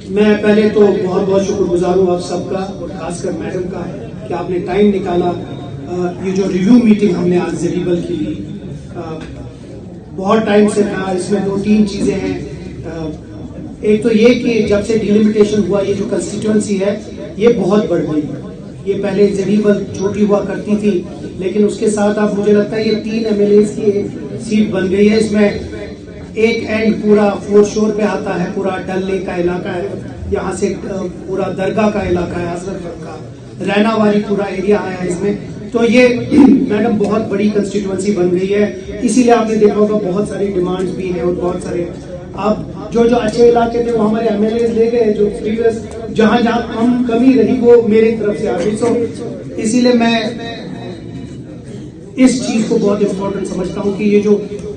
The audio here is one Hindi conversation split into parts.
मैं पहले तो बहुत बहुत शुक्रगुजार हूँ आप सबका और खासकर मैडम का कि आपने टाइम निकाला। ये जो रिव्यू मीटिंग हमने आज ज़रीबल की ली, बहुत टाइम से था। इसमें दो तीन चीज़ें हैं। एक तो ये कि जब से डिलिमिटेशन हुआ, ये जो कंस्टिट्यूएंसी है ये बहुत बढ़ गई। ये पहले ज़रीबल छोटी हुआ करती थी, लेकिन उसके साथ अब मुझे लगता है ये 3 MLAs की एक सीट बन गई है। इसमें एक एंड पूरा फोर्थ शोर पे आता है, पूरा डल लेक का इलाका है, यहाँ से पूरा दरगाह का इलाका है, हजरतगंज का, रैनावाली पूरा एरिया आया इसमें। तो ये मैडम बहुत बड़ी कंस्टिट्यूएंसी बन गई है। इसीलिए आपने देखा होगा बहुत सारी डिमांड्स भी हैं और बहुत सारे अब जो अच्छे इलाके थे वो हमारे MLAs ले गए, जो प्रीवियस जहाँ हम कमी रही वो मेरी तरफ से आ गई। सो इसीलिए मैं इस चीज को बहुत इम्पोर्टेंट समझता हूँ कि ये जो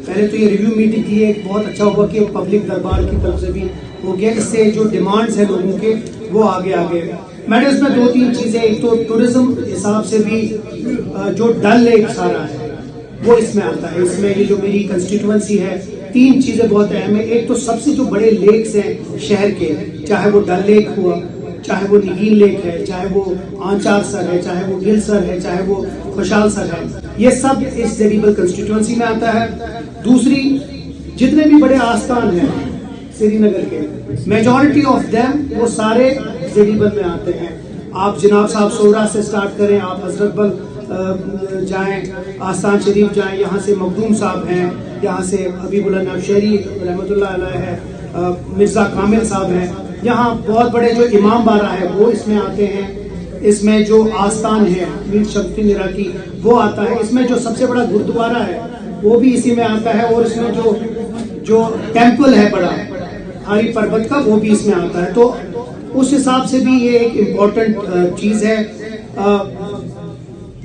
पहले तो ये रिव्यू मीटिंग की है, बहुत अच्छा हुआ कि पब्लिक दरबार की तरफ से भी हो गया। इससे जो डिमांड्स है लोगों के वो आगे मैडम इसमें 2-3 चीजें। एक तो टूरिज्म हिसाब से भी जो डल लेक सारा है वो इसमें आता है। इसमें ये जो मेरी कंस्टिट्यूएंसी है, 3 चीजें बहुत अहम है। एक तो सबसे जो बड़े लेक्स हैं शहर के, चाहे वो डल लेक हुआ, चाहे वो निगीन लेक है, चाहे वो आंचार सर है, चाहे वो गिल सर है, चाहे वो खुशाल सर है, ये सब इस ज़रीबल कंस्टिट्यूएंसी में आता है। दूसरी, जितने भी बड़े आस्थान हैं श्रीनगर के, मेजॉरिटी ऑफ देम वो सारे ज़रीबल में आते हैं। आप जनाब साहब सोरा से स्टार्ट करें, आप हजरतबल जाएं, आस्थान शरीफ जाएं, यहाँ से मखदूम साहब हैं, यहाँ से हबीबुल्लाह नवशहरी रहमतुल्लाह अलैह है, मिर्जा कामिल साहब हैं, यहाँ बहुत बड़े जो इमाम बारा है वो इसमें आते हैं। इसमें जो आस्थान है मीर शमसुद्दीन इराकी वो आता है। इसमें जो सबसे बड़ा गुरुद्वारा है वो भी इसी में आता है, और इसमें जो टेम्पल है बड़ा हरी पर्वत का वो भी इसमें आता है। तो उस हिसाब से भी ये एक इम्पोर्टेंट चीज है।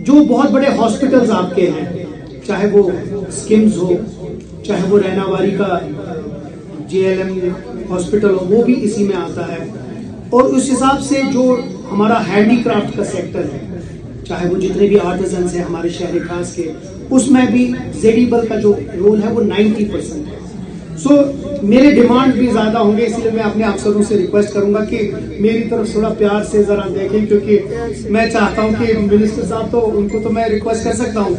जो बहुत बड़े हॉस्पिटल्स आपके हैं, चाहे वो स्किम्स हो, चाहे वो रैनावाली का JLM हॉस्पिटल हो, वो भी इसी में आता है। और उस हिसाब से जो हमारा हैंडीक्राफ्ट का सेक्टर है, चाहे वो जितने भी आर्टिजन्स हैं हमारे शहर खास के, उसमें भी ज़रीबल का जो रोल है वो 90% है। सो मेरे डिमांड भी ज़्यादा होंगे, इसलिए मैं अपने अफसरों से रिक्वेस्ट करूंगा कि मेरी तरफ थोड़ा प्यार से ज़रा देखें, क्योंकि मैं चाहता हूं कि मिनिस्टर साहब तो उनको तो मैं रिक्वेस्ट कर सकता हूं,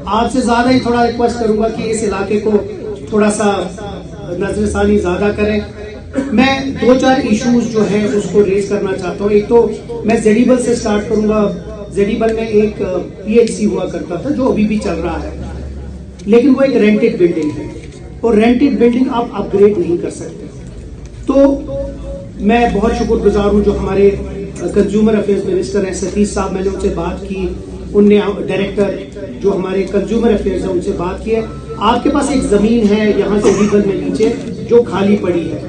आपसे ज़्यादा ही थोड़ा रिक्वेस्ट करूंगा कि इस इलाके को थोड़ा सा नजरसानी ज़्यादा करें। मैं 2-4 इश्यूज जो है उसको रेज करना चाहता हूँ। एक तो मैं ज़रीबल से स्टार्ट करूंगा। ज़रीबल में एक PHC हुआ करता था जो अभी भी चल रहा है, लेकिन वो एक रेंटेड बिल्डिंग है और रेंटेड बिल्डिंग आप अपग्रेड नहीं कर सकते। तो मैं बहुत शुक्रगुजार हूँ जो हमारे कंज्यूमर अफेयर्स मिनिस्टर हैं सतीश साहब, मैंने उनसे बात की, उनने डायरेक्टर जो हमारे कंज्यूमर अफेयर्स है उनसे बात की है। आपके पास एक ज़मीन है यहाँ ज़रीबल में नीचे जो खाली पड़ी है,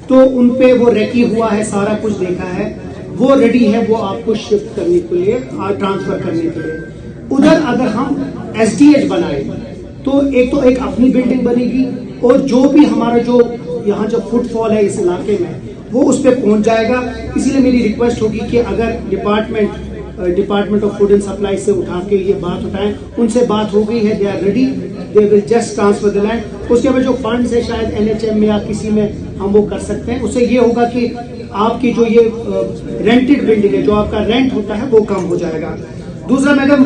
तो उन पे वो रेकी हुआ है, सारा कुछ देखा है, वो रेडी है वो आपको शिफ्ट करने के लिए, ट्रांसफर करने के लिए। उधर अगर हम SDH बनाए तो एक अपनी बिल्डिंग बनेगी, और जो भी हमारा जो यहाँ जो फुटफॉल है इस इलाके में वो उस पर पहुँच जाएगा। इसीलिए मेरी रिक्वेस्ट होगी कि अगर department of food and supply से उठा के ये बात उठाएं, उनसे बात हो गई है, they are ready, they will just transfer the land. उसके बाद जो फंड्स है शायद NHM में या किसी में हम वो कर सकते हैं। उससे ये होगा कि आपकी जो ये रेंटेड बिल्डिंग है, जो आपका रेंट होता है वो कम हो जाएगा। दूसरा मैडम,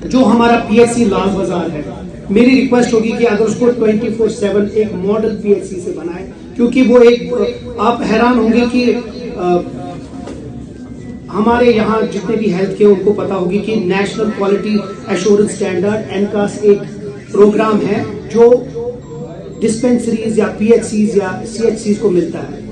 जो हमारा PHC लाल बाजार है, मेरी रिक्वेस्ट होगी कि अगर उसको 24/7 एक मॉडल PHC से बनाए, क्योंकि वो एक, आप हैरान होंगे कि हमारे यहाँ जितने भी हेल्थ के उनको पता होगी कि national quality assurance standard NCAS एक प्रोग्राम है जो डिस्पेंसरीज या PHCs या CHCs को मिलता है।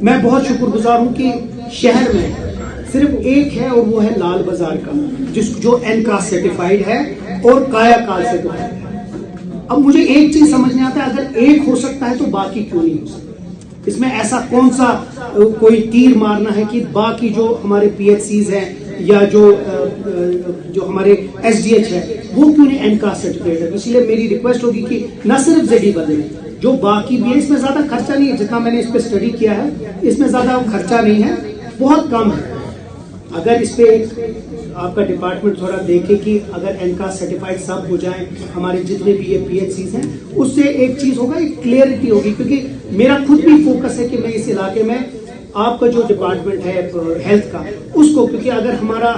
मैं बहुत शुक्रगुजार हूँ कि शहर में सिर्फ एक है और वो है लाल बाजार का, जो NCAS सर्टिफाइड है और कायाकाल सर्टिफाइड है। अब मुझे एक चीज समझ नहीं आता है, अगर एक हो सकता है तो बाकी क्यों नहीं हो सकता? इसमें ऐसा कौन सा कोई तीर मारना है कि बाकी जो हमारे PHCs हैं या जो हमारे SDH है वो क्यों नहीं NCAS सर्टिफाइड है? इसलिए मेरी रिक्वेस्ट होगी कि न सिर्फ ज़रीबल में, जो बाकी भी है, इसमें ज्यादा खर्चा नहीं है, जितना मैंने इस पे स्टडी किया है इसमें ज्यादा खर्चा नहीं है, बहुत कम है। अगर इस पे आपका डिपार्टमेंट थोड़ा देखे कि अगर NCAS सर्टिफाइड सब हो जाए हमारे जितने भी ये PHCs हैं, उससे एक चीज होगा, एक क्लियरिटी होगी, क्योंकि मेरा खुद भी फोकस है कि मैं इस इलाके में आपका जो डिपार्टमेंट है हेल्थ का, उसको, क्योंकि अगर हमारा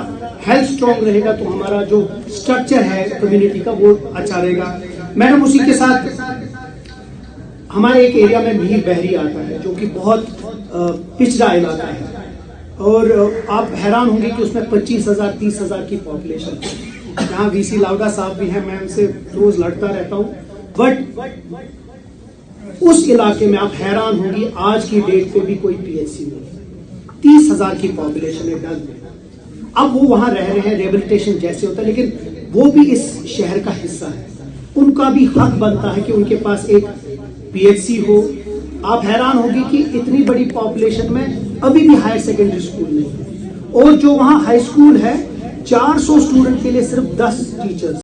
हेल्थ स्ट्रांग रहेगा तो हमारा जो स्ट्रक्चर है कम्युनिटी का वो अच्छा रहेगा। मैडम, उसी के साथ हमारे एक एरिया में मीर बहरी आता है जो कि बहुत पिछड़ा इलाका है, और आप हैरान होंगे कि उसमें 25,000 30,000 की पॉपुलेशन है। यहाँ वीसी लाउडा साहब भी हैं, मैं उनसे रोज लड़ता रहता हूँ, बट उस इलाके में आप हैरान होंगी आज की डेट पे भी कोई पीएचसी नहीं। 30,000 की पॉपुलेशन है डल में। अब वो वहां रह रहे हैं, रिहेबिलिटेशन जैसे होता है, लेकिन वो भी इस शहर का हिस्सा है। उनका भी हक बनता है कि उनके पास एक पीएचसी हो। आप हैरान होंगे कि इतनी बड़ी पॉपुलेशन में अभी भी हायर सेकेंडरी स्कूल नहीं है, और जो वहां हाई स्कूल है 400 स्टूडेंट के लिए सिर्फ 10 टीचर्स।